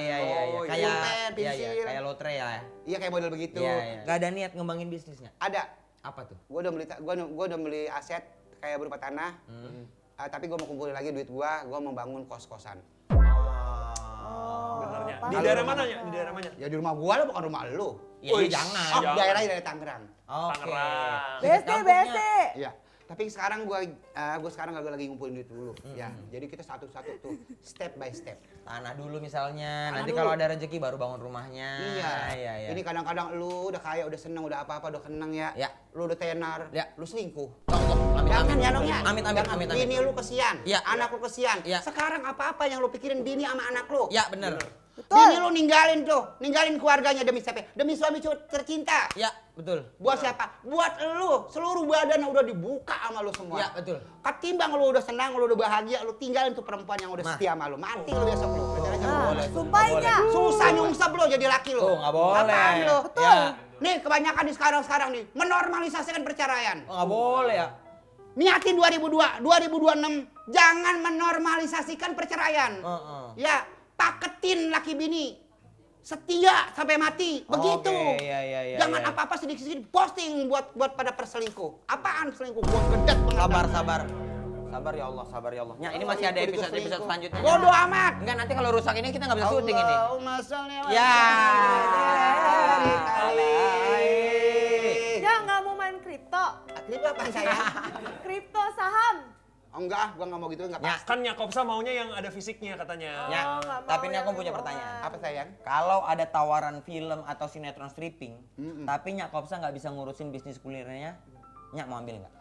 Oh, Kayak pulpen, pensil. kayak lotre ya. Iya kayak model begitu. Iya. Gak ada niat ngembangin bisnisnya. Ada. Apa tuh? Gua udah beli aset kayak berupa tanah. Tapi gua mau kumpulin lagi duit gua mau bangun kos-kosan. Benernya. Di pasti. daerah mananya? Di daerah mananya? Ya di rumah gua lah bukan rumah lu. Ya, Wih, jangan. Oh, Jangan. daerahnya dari Tangerang. Oke. Tangerang. BSD, BSD. Iya. Tapi sekarang gua sekarang gak lagi ngumpulin duit dulu. Ya. Jadi kita satu-satu tuh step by step. Tanah dulu misalnya. Tanah Nanti dulu. kalau ada rezeki baru bangun rumahnya. Iya. Ini kadang-kadang lu udah kaya, udah seneng, udah apa-apa, udah kenang ya. Ya. Lu udah tenar. Ya. Lu selingkuh. Amit, Jangan amit. ya dong ya. Amit. Jangan. Bini lu kesian. Ya. Anak lu kesian. Ya. Sekarang apa-apa yang lu pikirin bini sama anak lu. Ya bener. Bini lu ninggalin keluarganya demi siapa? Demi suami tercinta. Ya betul. Buat siapa? Buat lu. Seluruh badan udah dibuka sama lu semua. Ya betul. Ketimbang lu udah senang, lu udah bahagia, lu tinggalin tuh perempuan yang udah Mah. setia sama lu. Mati lu besok lu. Pacaran aja Nah, boleh. sumpahnya. Susah nyungsep lu jadi laki lu. Tuh, nggak boleh. Apaan lu? Betul. Ya. Nih kebanyakan di sekarang nih menormalisasikan perceraian. Oh, nggak boleh ya. Niatin 2026 jangan menormalisasikan perceraian. Ya, paketin laki bini. Setia sampai mati. Begitu. Oke, iya. Jangan apa-apa sedikit-sedikit posting buat pada perselingkuh. Apaan selingkuh? Gua gedet banget. Sabar. Sabar ya Allah, sabar ya Allah. Ya, ini masih ada episode selanjutnya. Bodoh amat. Enggak, nanti kalau rusak ini kita nggak bisa syuting ini. Allahumma sholli wa Ya. Ya nggak mau main kripto. Kripto apa saya? Kripto saham. Oh, enggak, gua nggak mau gitu, enggak Ya. pas. Kan Nyakopsa maunya yang ada fisiknya katanya. Ya, nggak mau tapi ini yang aku punya bawaan. pertanyaan. Apa sayang? Kalau ada tawaran film atau sinetron stripping, tapi Nyak Kopsa nggak bisa ngurusin bisnis kulinernya, Nyak mau ambil nggak?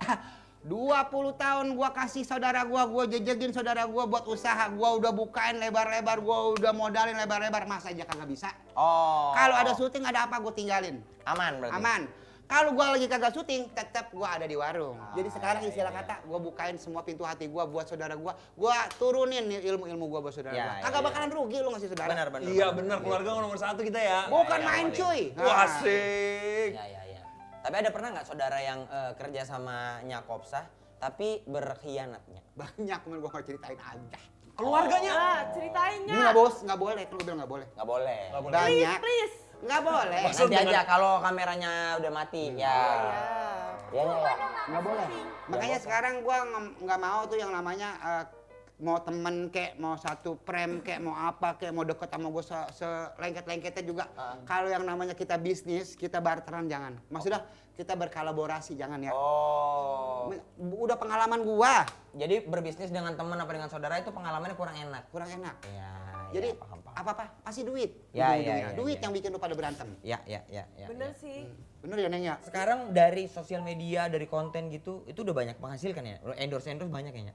20 tahun gua kasih saudara gua jejegin saudara gua buat usaha, gua udah bukain lebar-lebar, gua udah modalin lebar-lebar, masa aja kagak bisa? Oh. Kalau ada syuting ada apa gua tinggalin. Aman berarti. Aman. Kalau gua lagi kagak syuting, tetap gua ada di warung. Jadi sekarang istilah kata, gua bukain semua pintu hati gua buat saudara gua turunin nih ilmu-ilmu gua buat saudara Ya, gua. ya, Kagak ya. bakalan rugi lu ngasih saudara. Benar. Iya benar, keluarga nomor satu kita ya. Bukan Ya, main boleh. cuy. Wah, Nah. asik. Ya. Tapi ada pernah nggak saudara yang kerja sama Nyak Kopsa tapi berkhianatnya? Banyak, cuman gua nggak ceritain aja. Keluarganya. Nah, ceritainnya. Ini nggak bos, nggak boleh, kan gua bilang nggak boleh. Nggak boleh. Nggak boleh. Banyak, Please. nggak boleh. Maksud- Nanti dengan- aja kalau kameranya udah mati. Ya. Ya. Nggak boleh. Makanya sekarang gua nggak mau tuh yang namanya mau temen kek, mau satu prem kek, mau apa kek, mau deket sama gua selengket-lengketnya juga. Kalau yang namanya kita bisnis, kita barteran jangan. Maksudnya kita berkolaborasi jangan ya. Oh. Udah pengalaman gua Jadi berbisnis dengan teman apa dengan saudara itu pengalamannya kurang enak. kurang enak. Ya. Jadi paham. apa-apa pasti duit. Ya, ujung-ujungnya. ya, Duit ya. yang bikin lu pada berantem. Ya. Bener sih. Bener ya Neng ya? Sekarang dari sosial media, dari konten gitu, itu udah banyak menghasilkan ya? Endorse banyak kayaknya?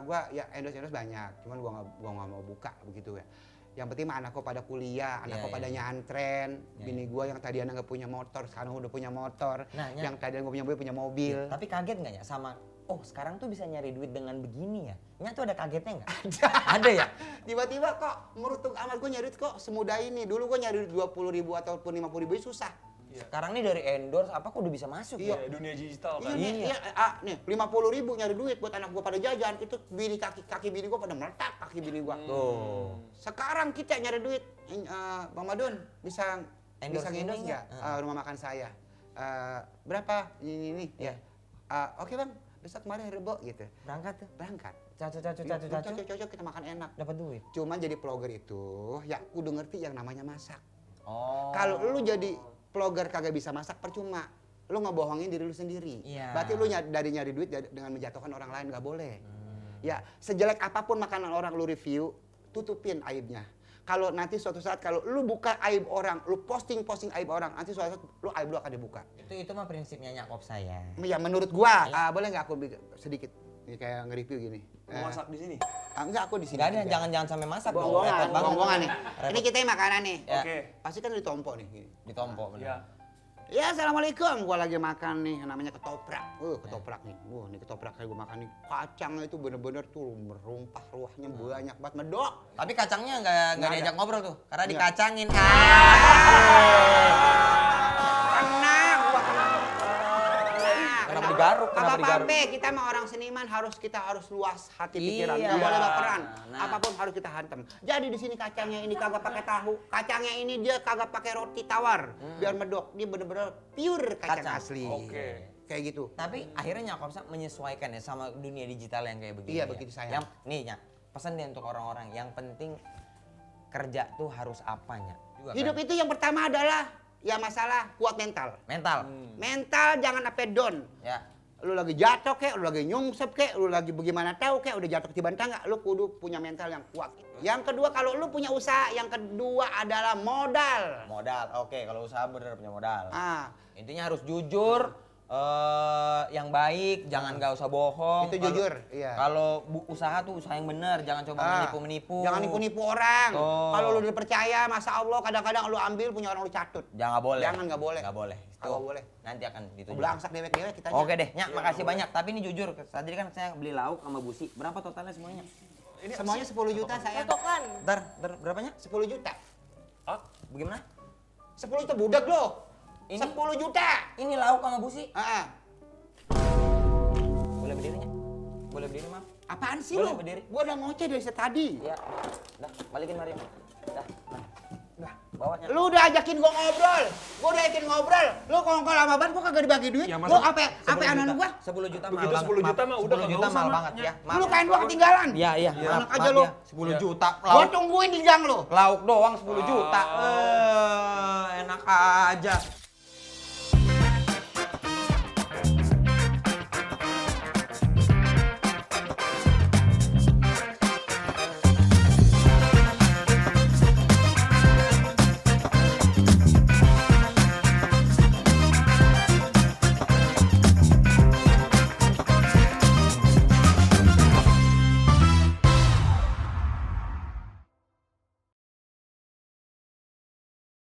Gua ya endorse banyak, cuman gua nggak mau buka begitu ya. Yang penting mah anakku pada kuliah, anakku Ya, pada ya. nyantren, Ya, bini gua yang tadinya nggak punya motor, sekarang udah punya motor. Nah, ya. Yang tadinya gua punya mobil, punya mobil. Tapi kaget nggak ya sama, oh sekarang tuh bisa nyari duit dengan begini ya? Nya tuh ada kagetnya nggak? Ada ya? Tiba-tiba kok merutuk amat gua nyari duit kok semudah ini. Dulu gua nyari duit 20.000 ataupun 50.000 susah. Sekarang nih dari endorse apa kok udah bisa masuk Iya. ya? Dunia digital Iya kan. nih, iya, nih 50.000 nyari duit buat anak gua pada jajan, itu bini kaki bini gua pada meletak kaki bini gua. Tuh. Sekarang kita nyari duit, Bang Madun bisa Endorse ngendorse ini nggak rumah makan saya? Berapa? Ini ya. Oke Bang, besok kemarin Rebo gitu. Berangkat tuh. Berangkat. Cacu. Cocok kita makan enak. Dapat duit. Cuman jadi vlogger itu, ya kudu ngerti yang namanya masak. Oh. Kalau lu jadi vlogger kagak bisa masak percuma. Lu ngebohongin diri lu sendiri. Iya. Berarti lu nyari duit dengan menjatuhkan orang lain nggak boleh. Ya, sejelek apapun makanan orang lu review, tutupin aibnya. Kalau nanti suatu saat kalau lu buka aib orang, lu posting aib orang, nanti suatu saat lu aib lu akan dibuka. Itu mah prinsipnya Nyak Kopsa ya. Ya menurut gua, Iya. boleh nggak aku sedikit ini kayak nge-review gini. Mau masak di sini. Enggak, aku di sini. Enggak ada, aja. jangan sampai masak dong. Bohongan, Repot banget. bohongan nih. Repot. Ini kita yang makanan nih. Ya. Oke. Pasti kan ditompo nih. Gini. Ditompo bener. Iya. Ya, assalamualaikum. Gua lagi makan nih, namanya ketoprak. Ketoprak nih. Nih ketoprak kayak gua makan nih. Kacangnya itu bener-bener tuh merumpah ruahnya banyak banget medok. Tapi kacangnya nggak Nggak diajak ada. ngobrol tuh, karena Nggak. dikacangin. Kena, gua kena. Kenapa digaruk? Apa Kenapa digaruk? apa kita mah orang seniman kita harus luas hati pikiran. Iya. Nggak boleh baperan. Nah. Apapun harus kita hantam. Jadi di sini kacangnya ini kagak pakai tahu. Kacangnya ini dia kagak pakai roti tawar. Biar medok. Dia bener-bener pure kacang Kacang. asli. Oke. Kayak gitu. Tapi akhirnya Nyakopsa menyesuaikan ya sama dunia digital yang kayak begini. Iya, ya. begitu sayang. Yang nih Nyak, pesan deh untuk orang-orang yang penting kerja tuh harus apanya. Juga Hidup kan? itu yang pertama adalah ya masalah kuat mental. Mental. Mental jangan sampai down. Ya. Lu lagi jatuh kek, lu lagi nyungsep kek, lu lagi bagaimana tahu kek, udah jatuh ketiban tangga, lu kudu punya mental yang kuat. Yang kedua kalau lu punya usaha, yang kedua adalah modal. Modal. Oke, kalau usaha bener punya modal. Ah, Intinya harus jujur, yang baik, jangan nggak usah bohong. Itu jujur, iya. Kalau usaha tuh usaha yang bener, jangan coba menipu-menipu. Jangan nipu-nipu orang. Tuh. Kalau lu dipercaya, masa Allah kadang-kadang lu ambil punya orang lu catut. Jangan boleh. Jangan, nggak boleh. Nggak boleh. Nggak Tuh, boleh. Nanti akan dituju. Belangsak dewek-dewek kita. Oke deh, Nyak, makasih banyak. Tapi ini jujur, tadi kan saya beli lauk sama busi. Berapa totalnya semuanya? Semuanya 10 juta saya. Catokan. Ntar, berapanya? 10 juta. Ah, Bagaimana? 10 juta budak lo. Ini? 10 juta. Ini lauk sama busi. Ah, Boleh berdiri, Nyak? Boleh berdiri, maaf. apaan sih Boleh lu? berdiri. Gua udah ngoceh dari tadi. Ya, dah, balikin Mario. Dah, nah, bawa Nyak. Lu udah ajakin gua ngobrol. Gua udah ajakin ngobrol. Lu kongkol lama banget gua kagak dibagi duit. Ya, Lu masa- apa 10 anak juta. gua? 10 juta mahal Begitu banget. 10 juta maaf. mah udah 10 nggak juta usah, mahal Mak. banget ya. Lu kain gua ketinggalan. Iya, iya. Enak Maaf aja ya. lu. 10 juta. Gua Lauk, tungguin di gang lu. lauk doang 10 juta. Enak aja.